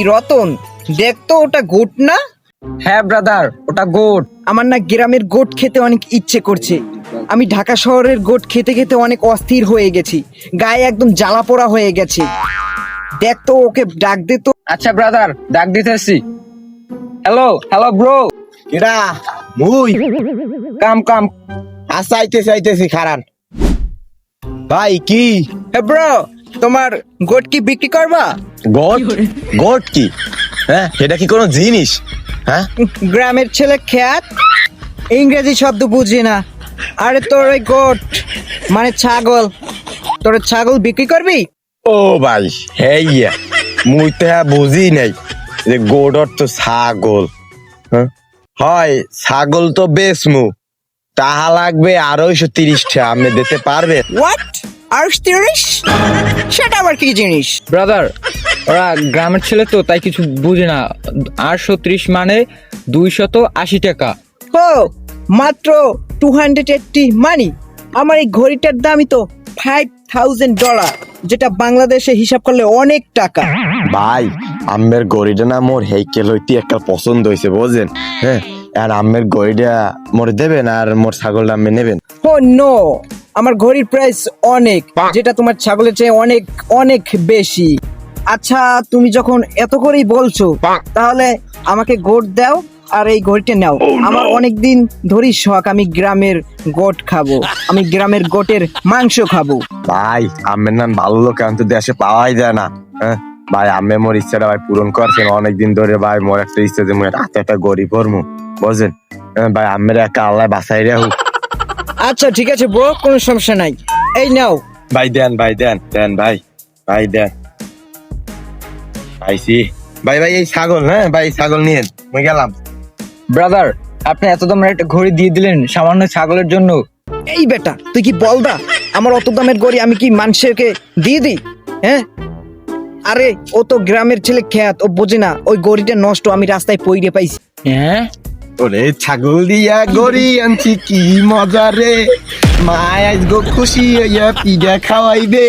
রতন, দেখতো ওটা গোট না? হ্যাঁ ব্রাদার, ওটা গোট। আমার না গ্রামের গোট খেতে অনেক ইচ্ছে করছে। আমি ঢাকা শহরের গোট খেতে খেতে অনেক অস্থির হয়ে গেছি, গায়ে একদম জ্বালা পোড়া হয়ে গেছে। দেখতো ওকে ডাক দে তো। আচ্ছা ব্রাদার, ডাক দিতেছি। Hello hello bro. এরা মুই কাম কাম। আইতেছি খারান। ভাই কি হ্যাঁ ব্রো, তোমার গোট কি বিক্রি করবা? গোট? গোট কি? হ্যাঁ, এটা কি কোনো জিনিস? হ্যাঁ, গ্রামের ছেলে খ্যাত ইংরেজি শব্দ বুঝি না। আরে তোর ওই গোট মানে ছাগল, তোর ছাগল বিক্রি করবি? ও ভাই হেইয়া, মুই তো বুঝি নাই যে গোট অর্থ ছাগল। হ্যাঁ, হয় ছাগল তো বেচমু, তাহা লাগবে 230টা। আপনি দিতে পারবে? হোয়াট, আর 30? সেটা আবার কি জিনিস? ব্রাদার, ওরা গ্রামের ছেলে তো তাই কিছু বুঝে না। 830 মানে 280 টাকা। ও মাত্র 280 মানি? আমার এই ঘড়িটার দামই তো $5,000, যেটা বাংলাদেশে হিসাব করলে অনেক টাকা। ভাই আমের গড়িটা না মোর হেইকেল হইতে একটা পছন্দ হয়েছে, বুঝছেন? হ্যাঁ, আর আমের গড়িটা মোরে দেবেন আর মোর ছাগলটা আমি নেবেন। ও নো, আমার ঘড়ির প্রাইস অনেক, যেটা তোমার ছাগলের চেয়ে অনেক অনেক বেশি। আচ্ছা তুমি যখন এত করেই বলছো, তাহলে আমাকে গোট দাও আর এই ঘড়িটা নাও। আমার অনেক দিন ধরেই শখ, আমি গ্রামের গোট খাবো, আমি গ্রামের গোটের মাংস খাবো। ভাই আমের নাম ভালো লোক এখন তো দেশে পাওয়াই যায় না। হ্যাঁ ভাই, আমি মোর ইচ্ছাটা ভাই পূরণ করছেন অনেকদিন ধরে। ভাই মোর একটা ইচ্ছা যে মোর হাতে একটা গড়ি পরমু, বুঝছেন? ভাই আমের একটা আল্লাহ বাসাই রে। আচ্ছা ঠিক আছে ব্রো, কোনো সমস্যা নাই, এই নাও। ভাই দেন, ভাই দেন দেন, ভাই ভাই দেন। ভাইছি ভাই, ভাই এই ছাগল, হ্যাঁ ভাই ছাগল নিয়ে মুই গেলাম। ব্রাদার, আপনি এত দামের একটা ঘড়ি দিয়ে দিলেন সামান্য ছাগলের জন্য? এই বেটা তুই কি বলদা? আমার অত দামের গড়ি আমি কি মানুষকে দিয়ে দিই? হ্যাঁ, আরে ও তো গ্রামের ছেলে খ্যাত, ও বোঝে না ওই গড়িটা নষ্ট, আমি রাস্তায় পইরে পাইছি। হ্যাঁ, ওরে ছাগল দিয়া গড়ি আনছি কি মজা রে, মায় আজ গো খুশি হইয়া পিঠা খাওয়াইবে।